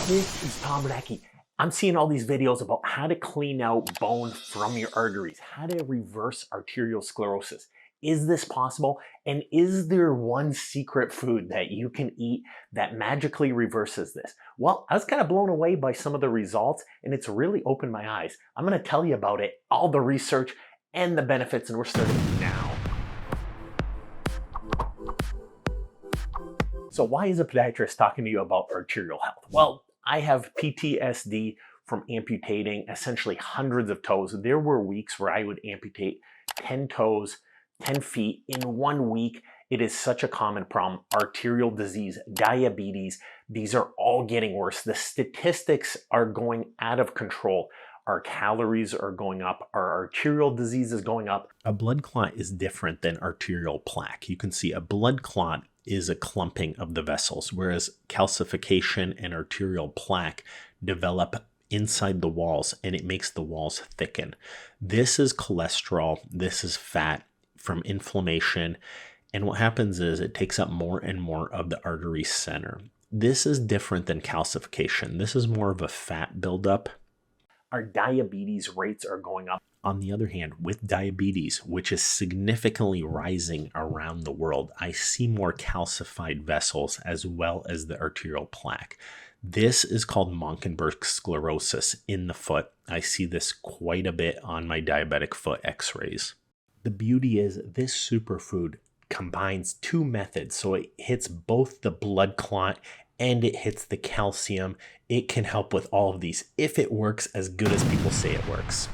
This is Tom Radke. I'm seeing all these videos about how to clean out bone from your arteries, how to reverse arterial sclerosis. Is this possible? And is there one secret food that you can eat that magically reverses this? Well, I was kind of blown away by some of the results, and it's really opened my eyes. I'm going to tell you about it, all the research and the benefits, and we're starting now. So why is a podiatrist talking to you about arterial health? Well, I have PTSD from amputating essentially hundreds of toes. There were weeks where I would amputate 10 toes, 10 feet in 1 week. It is such a common problem. Arterial disease, diabetes, these are all getting worse. The statistics are going out of control. Our calories are going up. Our arterial disease is going up. A blood clot is different than arterial plaque. You can see a blood clot is a clumping of the vessels, whereas calcification and arterial plaque develop inside the walls and it makes the walls thicken. This is cholesterol, this is fat from inflammation, and what happens is it takes up more and more of the artery center. This is different than calcification. This is more of a fat buildup. Our diabetes rates are going up. On the other hand, with diabetes, which is significantly rising around the world, I see more calcified vessels as well as the arterial plaque. This is called Monkenberg sclerosis in the foot. I see this quite a bit on my diabetic foot x-rays. The beauty is this superfood combines two methods, so it hits both the blood clot and it hits the calcium. It can help with all of these if it works as good as people say it works.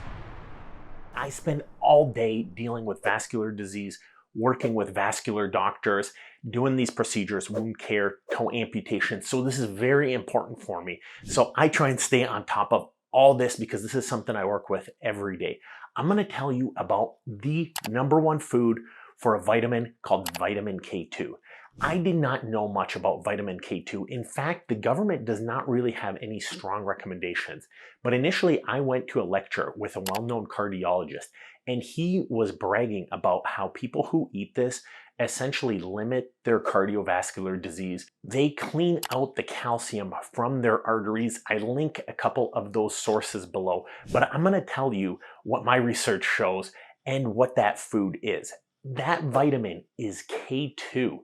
I spend all day dealing with vascular disease, working with vascular doctors, doing these procedures, wound care, toe amputation. So this is very important for me. So I try and stay on top of all this because this is something I work with every day. I'm going to tell you about the number one food for a vitamin called vitamin K2. I did not know much about vitamin K2. In fact, the government does not really have any strong recommendations. But initially, I went to a lecture with a well-known cardiologist, and he was bragging about how people who eat this essentially limit their cardiovascular disease. They clean out the calcium from their arteries. I link a couple of those sources below, but I'm going to tell you what my research shows and what that food is. That vitamin is K2.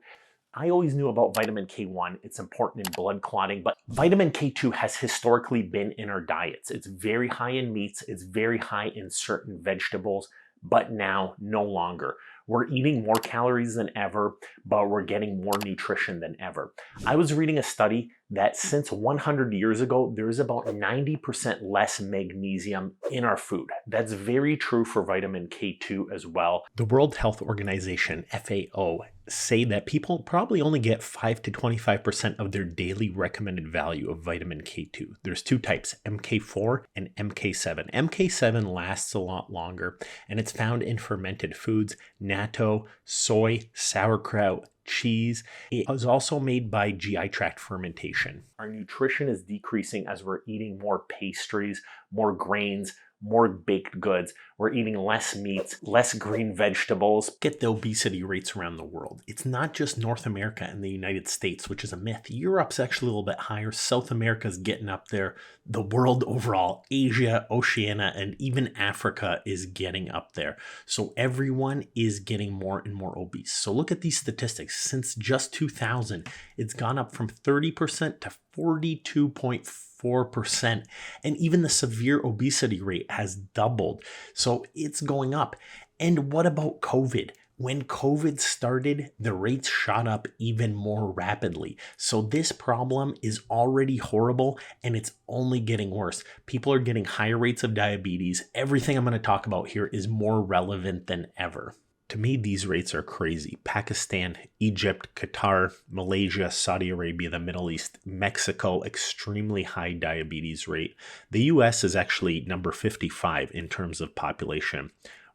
I always knew about vitamin K1. It's important in blood clotting, but vitamin K2 has historically been in our diets. It's very high in meats. It's very high in certain vegetables, but now no longer. We're eating more calories than ever, but we're getting more nutrition than ever. I was reading a study that since 100 years ago, there's about 90% less magnesium in our food. That's very true for vitamin K2 as well. The World Health Organization, FAO, say that people probably only get 5 to 25% of their daily recommended value of vitamin K2. There's two types, MK4 and MK7. MK7 lasts a lot longer, and it's found in fermented foods, natto, soy, sauerkraut, cheese. It is also made by GI tract fermentation. Our nutrition is decreasing as we're eating more pastries, more grains, more baked goods. We're eating less meats, less green vegetables. Get the obesity rates around the world. It's not just North America and the United States, which is a myth. Europe's actually a little bit higher. South America's getting up there. The world overall, Asia, Oceania, and even Africa is getting up there. So everyone is getting more and more obese. So look at these statistics. Since just 2000, it's gone up from 30% to 42.4%. And even the severe obesity rate has doubled. So it's going up. And what about COVID? When COVID started, the rates shot up even more rapidly. So this problem is already horrible and it's only getting worse. People are getting higher rates of diabetes. Everything I'm going to talk about here is more relevant than ever. To me, these rates are crazy. Pakistan, Egypt, Qatar, Malaysia, Saudi Arabia, the Middle East, Mexico, extremely high diabetes rate. The US is actually number 55 in terms of population.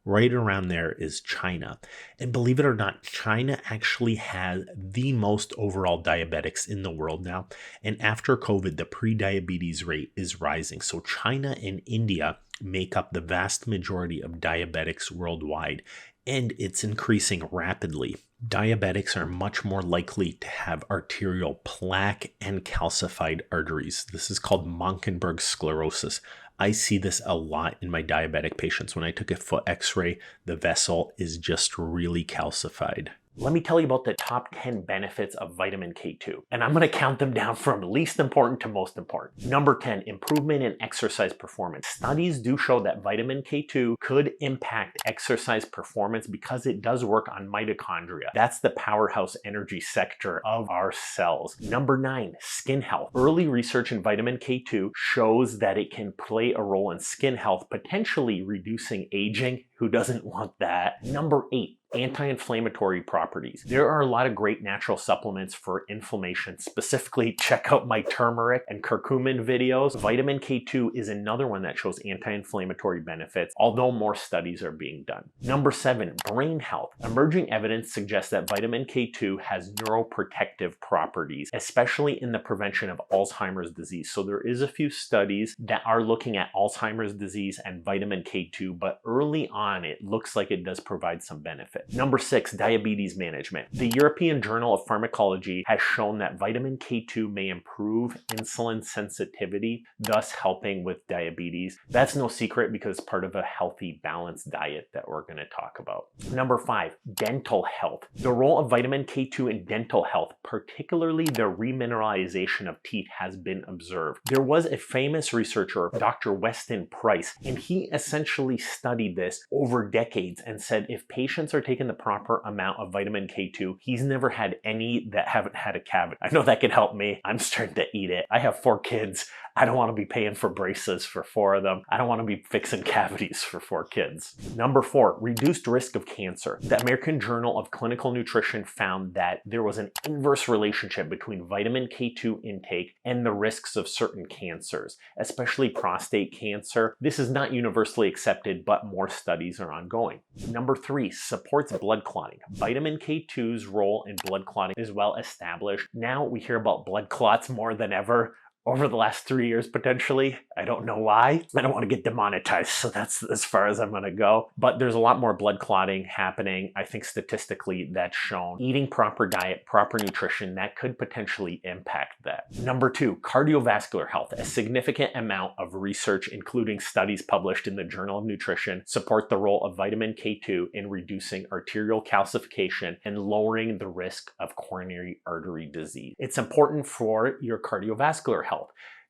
Right around there is China. And believe it or not, China actually has the most overall diabetics in the world now. And after COVID, the pre-diabetes rate is rising. So China and India make up the vast majority of diabetics worldwide. and it's increasing rapidly. Diabetics are much more likely to have arterial plaque and calcified arteries. This is called Monkenberg sclerosis. I see this a lot in my diabetic patients. When I took a foot x-ray, the vessel is just really calcified. Let me tell you about the top 10 benefits of vitamin K2. And I'm going to count them down from least important to most important. Number 10, improvement in exercise performance. Studies do show that vitamin K2 could impact exercise performance because it does work on mitochondria. That's the powerhouse energy sector of our cells. Number 9, skin health. Early research in vitamin K2 shows that it can play a role in skin health, potentially reducing aging. Who doesn't want that? Number 8, anti-inflammatory properties. There are a lot of great natural supplements for inflammation. Specifically, check out my turmeric and curcumin videos. Vitamin K2 is another one that shows anti-inflammatory benefits, although more studies are being done. Number 7, brain health. Emerging evidence suggests that vitamin K2 has neuroprotective properties, especially in the prevention of Alzheimer's disease. So there is a few studies that are looking at Alzheimer's disease and vitamin K2, but early on, it looks like it does provide some benefit. Number 6, diabetes management. The European Journal of Pharmacology has shown that vitamin K2 may improve insulin sensitivity, thus helping with diabetes. That's no secret because it's part of a healthy, balanced diet that we're going to talk about. Number 5, dental health. The role of vitamin K2 in dental health, particularly the remineralization of teeth, has been observed. There was a famous researcher, Dr. Weston Price, and he essentially studied this over decades and said if patients are taking the proper amount of vitamin K2, he's never had any that haven't had a cavity. I know that could help me. I'm starting to eat it. I have 4 kids. I don't want to be paying for braces for 4 of them. I don't want to be fixing cavities for 4 kids. Number 4, reduced risk of cancer. The American Journal of Clinical Nutrition found that there was an inverse relationship between vitamin K2 intake and the risks of certain cancers, especially prostate cancer. This is not universally accepted, but more studies are ongoing. Number 3, supports blood clotting. Vitamin K2's role in blood clotting is well established. Now we hear about blood clots more than ever. Over the last 3 years, potentially. I don't know why. I don't want to get demonetized, so that's as far as I'm going to go. But there's a lot more blood clotting happening. I think statistically that's shown. Eating proper diet, proper nutrition, that could potentially impact that. Number 2, cardiovascular health. A significant amount of research, including studies published in the Journal of Nutrition, support the role of vitamin K2 in reducing arterial calcification and lowering the risk of coronary artery disease. It's important for your cardiovascular health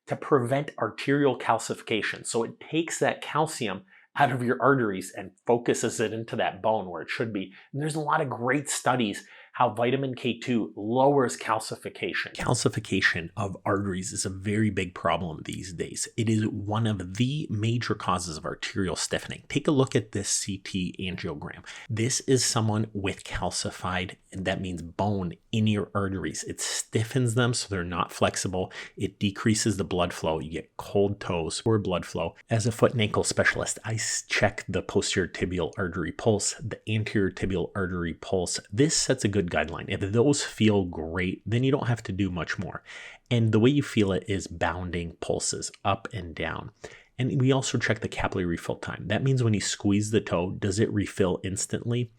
to prevent arterial calcification. So it takes that calcium out of your arteries and focuses it into that bone where it should be. And there's a lot of great studies how vitamin K2 lowers calcification. Calcification of arteries is a very big problem these days. It is one of the major causes of arterial stiffening. Take a look at this CT angiogram. This is someone with calcified, and that means bone in your arteries. It stiffens them so they're not flexible. It decreases the blood flow. You get cold toes, poor blood flow. As a foot and ankle specialist, I check the posterior tibial artery pulse, the anterior tibial artery pulse. This sets a good guideline. If those feel great, then you don't have to do much more. And the way you feel it is bounding pulses up and down. And we also check the capillary refill time. That means when you squeeze the toe, does it refill instantly?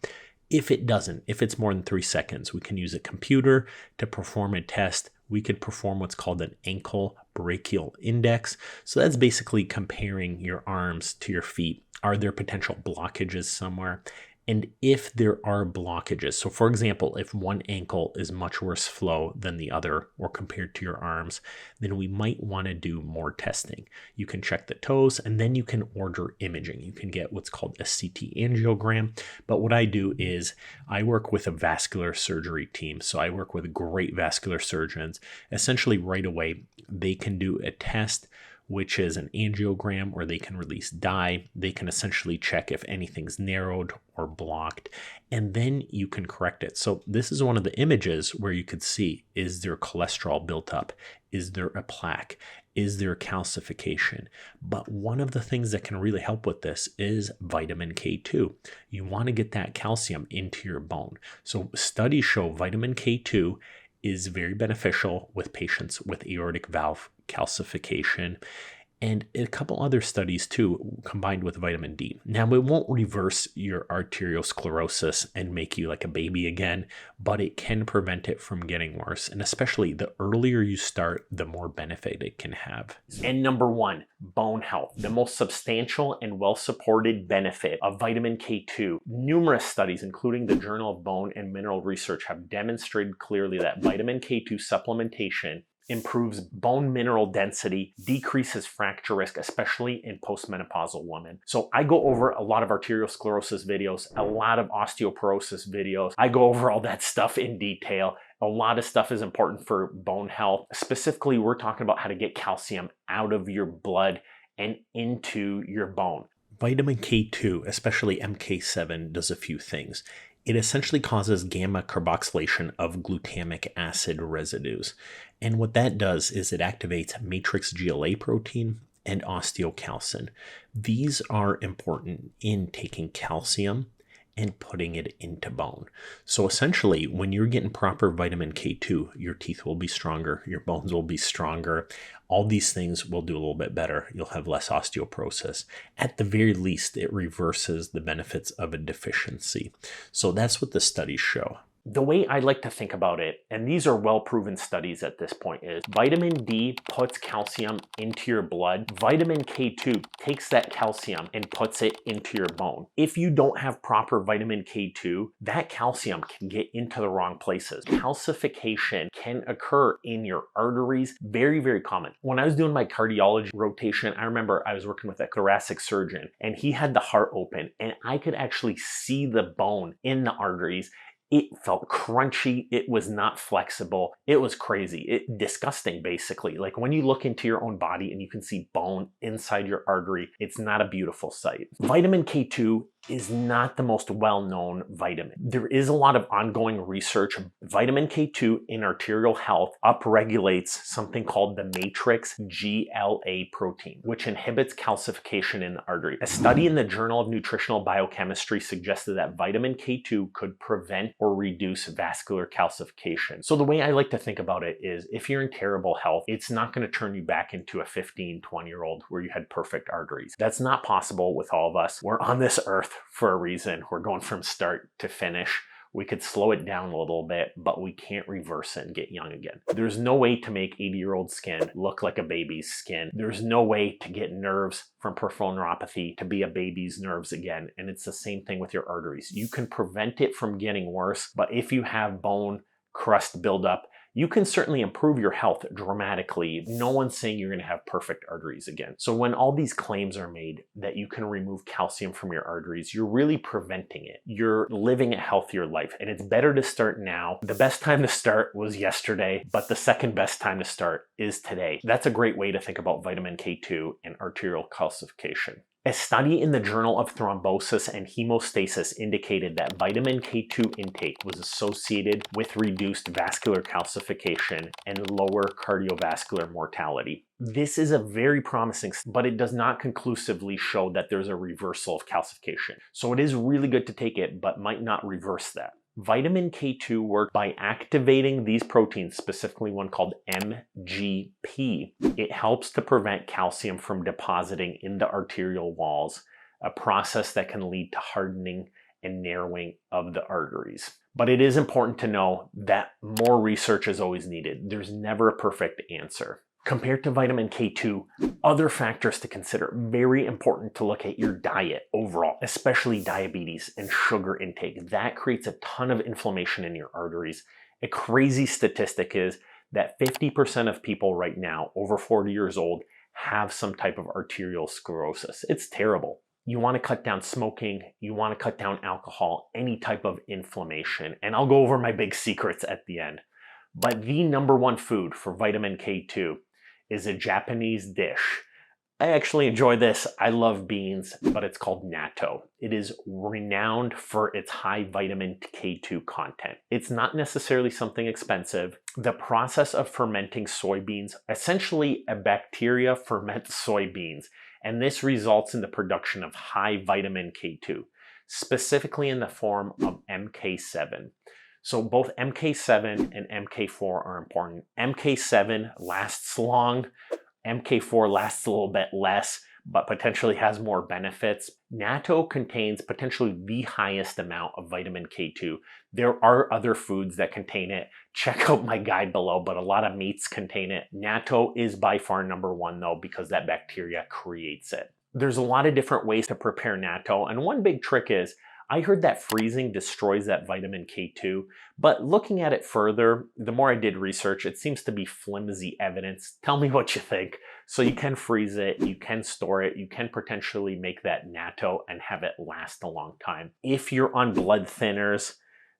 If it doesn't, if it's more than 3 seconds, we can use a computer to perform a test. We could perform what's called an ankle brachial index. So that's basically comparing your arms to your feet. Are there potential blockages somewhere? And if there are blockages, so for example, if one ankle is much worse flow than the other or compared to your arms, then we might want to do more testing. You can check the toes and then you can order imaging. You can get what's called a CT angiogram. But what I do is I work with a vascular surgery team. So I work with great vascular surgeons. Essentially right away, they can do a test which is an angiogram, or they can release dye. They can essentially check if anything's narrowed or blocked, and then you can correct it. So this is one of the images where you could see, is there cholesterol built up? Is there a plaque? Is there calcification? But one of the things that can really help with this is vitamin K2. You want to get that calcium into your bone. So studies show vitamin K2 is very beneficial with patients with aortic valve calcification. and a couple other studies too, combined with vitamin D. Now, it won't reverse your arteriosclerosis and make you like a baby again, but it can prevent it from getting worse. And especially the earlier you start, the more benefit it can have. And number one, bone health, the most substantial and well-supported benefit of vitamin K2. Numerous studies, including the Journal of Bone and Mineral Research, have demonstrated clearly that vitamin K2 supplementation improves bone mineral density, decreases fracture risk, especially in postmenopausal women. So I go over a lot of arteriosclerosis videos, a lot of osteoporosis videos. I go over all that stuff in detail. A lot of stuff is important for bone health. Specifically, we're talking about how to get calcium out of your blood and into your bone. Vitamin K2, especially MK7, does a few things. It essentially causes gamma carboxylation of glutamic acid residues. And what that does is it activates matrix GLA protein and osteocalcin. These are important in taking calcium and putting it into bone. So essentially, when you're getting proper vitamin K2, your teeth will be stronger, your bones will be stronger. All these things will do a little bit better. You'll have less osteoporosis. At the very least, it reverses the benefits of a deficiency. So that's what the studies show. The way I like to think about it, and these are well-proven studies at this point, is vitamin D puts calcium into your blood. Vitamin K2 takes that calcium and puts it into your bone. If you don't have proper vitamin K2, that calcium can get into the wrong places. Calcification can occur in your arteries. Very, very common. When I was doing my cardiology rotation, I remember I was working with a thoracic surgeon and he had the heart open and I could actually see the bone in the arteries. It felt crunchy. It was not flexible. It was crazy. Disgusting, basically. Like when you look into your own body and you can see bone inside your artery, it's not a beautiful sight. Vitamin K2 is not the most well-known vitamin. There is a lot of ongoing research. Vitamin K2 in arterial health upregulates something called the matrix GLA protein, which inhibits calcification in the artery. A study in the Journal of Nutritional Biochemistry suggested that vitamin K2 could prevent or reduce vascular calcification. So the way I like to think about it is if you're in terrible health, it's not going to turn you back into a 15, 20-year-old where you had perfect arteries. That's not possible with all of us. We're on this earth for a reason. We're going from start to finish. We could slow it down a little bit, but we can't reverse it and get young again. There's no way to make 80-year-old skin look like a baby's skin. There's no way to get nerves from peripheral neuropathy to be a baby's nerves again. And it's the same thing with your arteries. You can prevent it from getting worse, but if you have bone crust buildup, you can certainly improve your health dramatically. No one's saying you're going to have perfect arteries again. So when all these claims are made that you can remove calcium from your arteries, you're really preventing it. You're living a healthier life, and it's better to start now. The best time to start was yesterday, but the second best time to start is today. That's a great way to think about vitamin K2 and arterial calcification. A study in the Journal of Thrombosis and Hemostasis indicated that vitamin K2 intake was associated with reduced vascular calcification and lower cardiovascular mortality. This is a very promising, but it does not conclusively show that there's a reversal of calcification. So it is really good to take it, but might not reverse that. Vitamin K2 works by activating these proteins, specifically one called MGP. It helps to prevent calcium from depositing in the arterial walls, a process that can lead to hardening and narrowing of the arteries. But it is important to know that more research is always needed. There's never a perfect answer. Compared to vitamin K2, other factors to consider. Very important to look at your diet overall, especially diabetes and sugar intake. That creates a ton of inflammation in your arteries. A crazy statistic is that 50% of people right now over 40 years old have some type of arterial sclerosis. It's terrible. You want to cut down smoking, you want to cut down alcohol, any type of inflammation. And I'll go over my big secrets at the end. But the number one food for vitamin K2 is a Japanese dish. I actually enjoy this. I love beans, but it's called natto. It is renowned for its high vitamin K2 content. It's not necessarily something expensive. The process of fermenting soybeans, essentially a bacteria ferments soybeans, and this results in the production of high vitamin K2, specifically in the form of MK7. So both MK7 and MK4 are important. MK7 lasts long. MK4 lasts a little bit less, but potentially has more benefits. Natto contains potentially the highest amount of vitamin K2. There are other foods that contain it. Check out my guide below, but a lot of meats contain it. Natto is by far number one though, because that bacteria creates it. There's a lot of different ways to prepare natto, and one big trick is, I heard that freezing destroys that vitamin K2, but looking at it further, the more I did research, it seems to be flimsy evidence. Tell me what you think. So you can freeze it, you can store it, you can potentially make that natto and have it last a long time. If you're on blood thinners,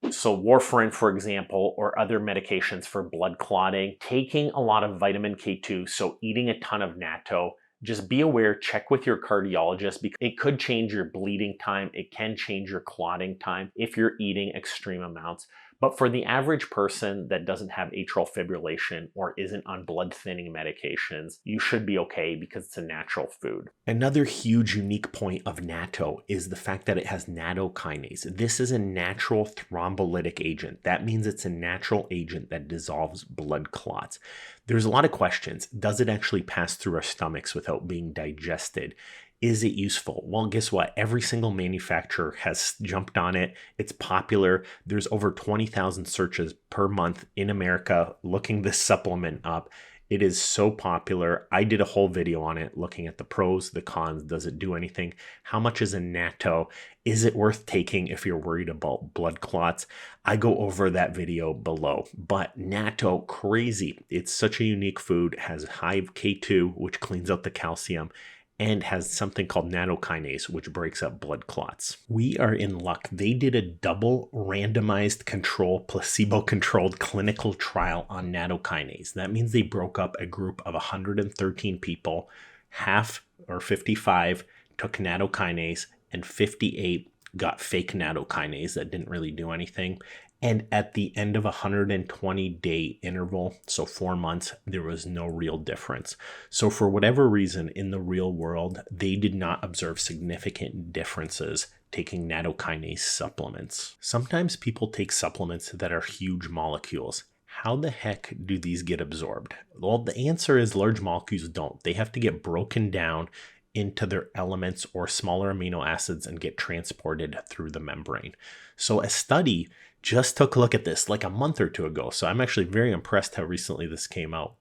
so warfarin, for example, or other medications for blood clotting, taking a lot of vitamin K2, so eating a ton of natto, just be aware, check with your cardiologist, because it could change your bleeding time. It can change your clotting time if you're eating extreme amounts. But for the average person that doesn't have atrial fibrillation or isn't on blood thinning medications, you should be okay because it's a natural food. Another huge unique point of natto is the fact that it has nattokinase. This is a natural thrombolytic agent. That means it's a natural agent that dissolves blood clots. There's a lot of questions. Does it actually pass through our stomachs without being digested? Is it useful? Well, guess what? Every single manufacturer has jumped on it. It's popular. There's over 20,000 searches per month in America looking this supplement up. It is so popular. I did a whole video on it looking at the pros, the cons. Does it do anything? How much is a natto? Is it worth taking if you're worried about blood clots? I go over that video below. But natto, crazy. It's such a unique food, has high K2, which cleans out the calcium, and has something called nattokinase, which breaks up blood clots. We are in luck. They did a double randomized control, placebo-controlled clinical trial on nattokinase. That means they broke up a group of 113 people. Half, or 55, took nattokinase, and 58 got fake nattokinase that didn't really do anything. And at the end of a 120-day interval, so 4 months, there was no real difference. So for whatever reason, in the real world, they did not observe significant differences taking nattokinase supplements. Sometimes people take supplements that are huge molecules. How the heck do these get absorbed? Well, the answer is large molecules don't. They have to get broken down into their elements or smaller amino acids and get transported through the membrane. So a study just took a look at this like a month or two ago. So I'm actually very impressed how recently this came out.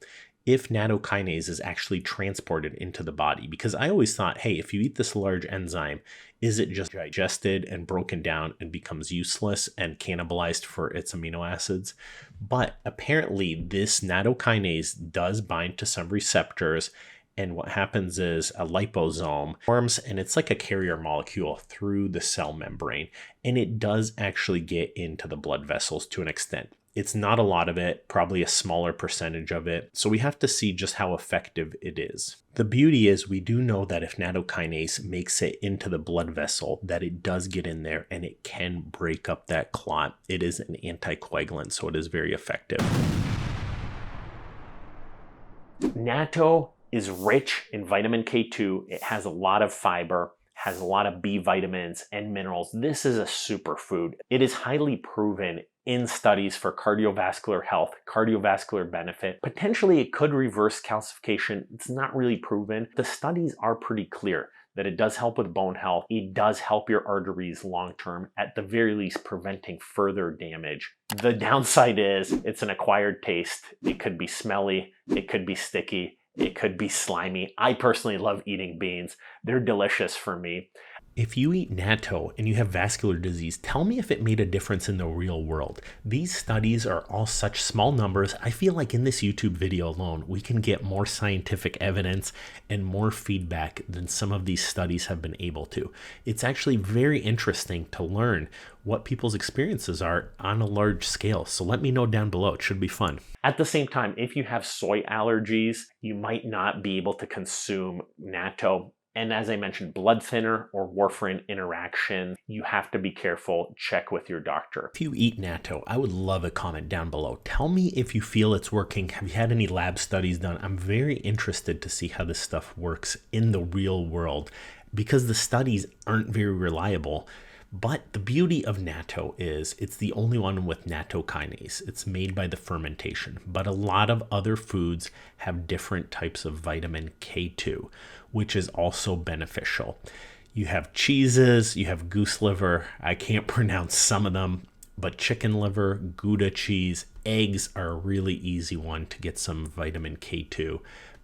If nattokinase is actually transported into the body, because I always thought, hey, if you eat this large enzyme, is it just digested and broken down and becomes useless and cannibalized for its amino acids? But apparently this nattokinase does bind to some receptors. And what happens is a liposome forms, and it's like a carrier molecule through the cell membrane. And it does actually get into the blood vessels to an extent. It's not a lot of it, probably a smaller percentage of it. So we have to see just how effective it is. The beauty is we do know that if nattokinase makes it into the blood vessel, that it does get in there and it can break up that clot. It is an anticoagulant, so it is very effective. Natto is rich in vitamin K2. It has a lot of fiber, has a lot of B vitamins and minerals. This is a superfood. It is highly proven in studies for cardiovascular health, cardiovascular benefit. Potentially it could reverse calcification. It's not really proven. The studies are pretty clear that it does help with bone health. It does help your arteries long term, at the very least preventing further damage. The downside is it's an acquired taste. It could be smelly, it could be sticky, it could be slimy. I personally love eating beans. They're delicious for me. If you eat natto and you have vascular disease, tell me if it made a difference in the real world. These studies are all such small numbers. I feel like in this YouTube video alone, we can get more scientific evidence and more feedback than some of these studies have been able to. It's actually very interesting to learn what people's experiences are on a large scale. So let me know down below. It should be fun. At the same time, if you have soy allergies, you might not be able to consume natto. And as I mentioned, blood thinner or warfarin interaction, you have to be careful. Check with your doctor. If you eat natto, I would love a comment down below. Tell me if you feel it's working. Have you had any lab studies done? I'm very interested to see how this stuff works in the real world, because the studies aren't very reliable. But the beauty of natto is it's the only one with nattokinase. It's made by the fermentation, but a lot of other foods have different types of vitamin K2, which is also beneficial. You have cheeses, you have goose liver. I can't pronounce some of them, but chicken liver, Gouda cheese, eggs are a really easy one to get some vitamin K2.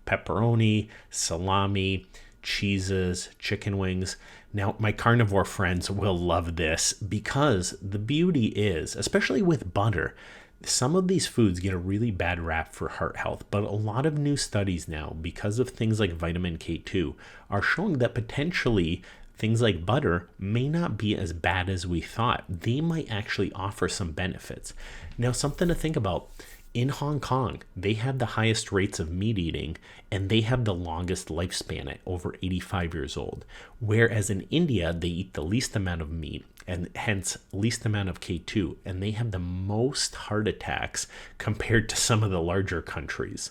Pepperoni, salami, cheeses, chicken wings. Now, my carnivore friends will love this because the beauty is, especially with butter, some of these foods get a really bad rap for heart health, but a lot of new studies now, because of things like vitamin K2, are showing that potentially things like butter may not be as bad as we thought. They might actually offer some benefits. Now, something to think about. In Hong Kong, they have the highest rates of meat eating and they have the longest lifespan at over 85 years old. Whereas in India, they eat the least amount of meat and hence least amount of K2, and they have the most heart attacks compared to some of the larger countries.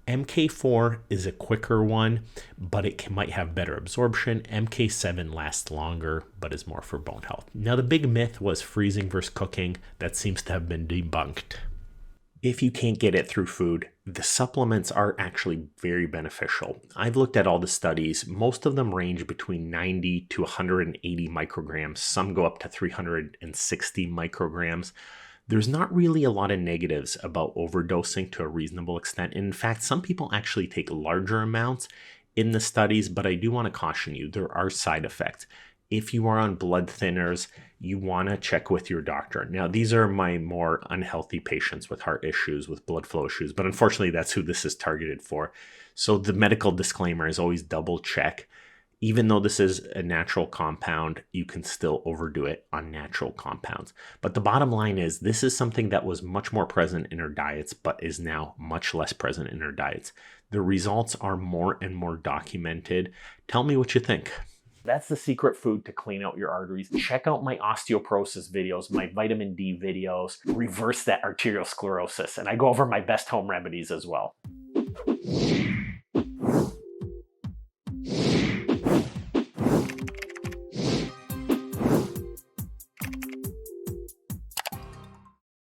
MK4 is a quicker one, but it might have better absorption. MK7 lasts longer, but is more for bone health. Now, the big myth was freezing versus cooking. That seems to have been debunked. If you can't get it through food, the supplements are actually very beneficial. I've looked at all the studies. Most of them range between 90 to 180 micrograms. Some go up to 360 micrograms. There's not really a lot of negatives about overdosing to a reasonable extent. In fact, some people actually take larger amounts in the studies, but I do want to caution you, there are side effects. If you are on blood thinners, you want to check with your doctor. Now, these are my more unhealthy patients with heart issues, with blood flow issues, but unfortunately, that's who this is targeted for. So the medical disclaimer is always double check. Even though this is a natural compound, you can still overdo it on natural compounds. But the bottom line is this is something that was much more present in our diets, but is now much less present in our diets. The results are more and more documented. Tell me what you think. That's the secret food to clean out your arteries. Check out my osteoporosis videos, my vitamin D videos, reverse that arterial sclerosis, and I go over my best home remedies as well.